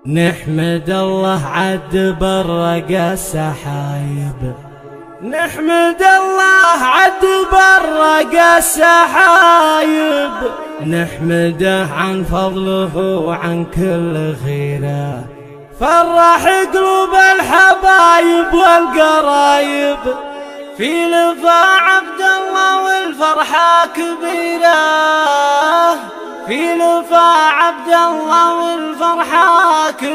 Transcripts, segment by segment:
نحمد الله عد برق السحايب، نحمد الله عد برق السحايب، نحمده عن فضله وعن كل خيره، فرح قلوب الحبايب والقرايب، في لفا عبد الله والفرحة كبيرة، في لفا عبد الله والفرحة كبيرة.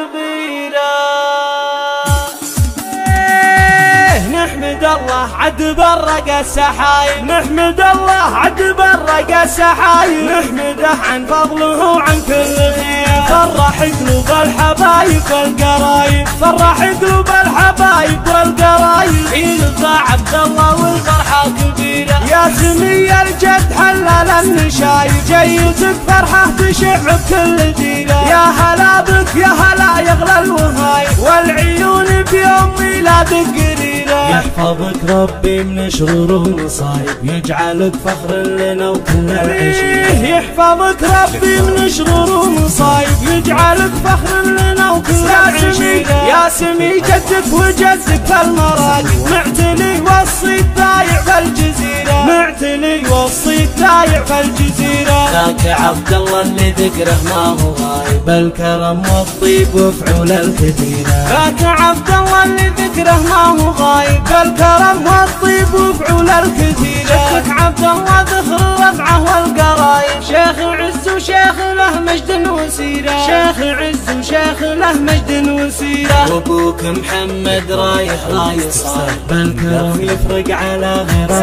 نحمد الله عد برق السحايب، نحمد الله عد برق السحايب، نحمده عن فضله وعن كل خير، فرح قلوب الحبايب والقرايب، فرح قلوب الحبايب والقرايب، في لفا عبد الله والفرحة كبيرة، يا سمي الجد حلل النشايب، جيتك فرحة تشع بكل ديرة، يا هلا بك يا هلا يغلى الوهايب، والعيون بيوم ميلادك قريرة، يحفظك ربي من شرور ومصايب، يجعلك فخر لنا وكل العشيرة، يحفظك ربي من شرور ومصايب، يجعلك فخر لنا وكل العشيرة، يا سمي جدك وجدك في المراقب، معتلي وصي الضايع في الجزيرة، معتلي وصي الضايع في الجزيرة، ذاك عبد الله اللي ذكره ما هو غايب، الكرم والطيب وفعول الكثيرة، ذاك عبد الله اللي ذكره ما هو غايب، الكرم والطيب وفعول الكثيرة، شيخك عبد الله ذخر الرفعة والقرايب، شيخ عز وشيخ له مجد وسيرة، شيخ عز وشيخ له مجد وسيرة، وابوك محمد رايح صاير، بالكرم يفرق على غيره،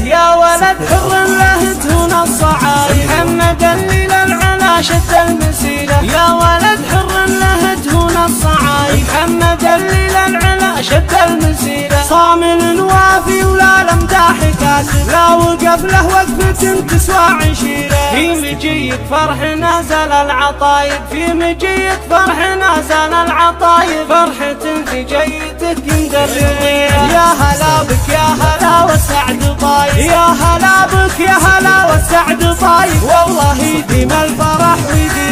يا ولد حر له تهون الصعايب، محمد اللي للعلا شد المسيرة، يا ولد حر له تهون الصعايب، محمد اللي للعلا شد المسيرة، صامل وافي ولا لمداح كاسب، لا وقف له وقفة تسوى عشيرة، في مجيك فرح نازل العطايب، في مجيك فرح نازل العطايب، فرحة في جيتك مدررية، يا هلا بك يا هلا والسعد طايب، يا هلا بك يا هلا والسعد طايب، والله يديم الفرح ويديم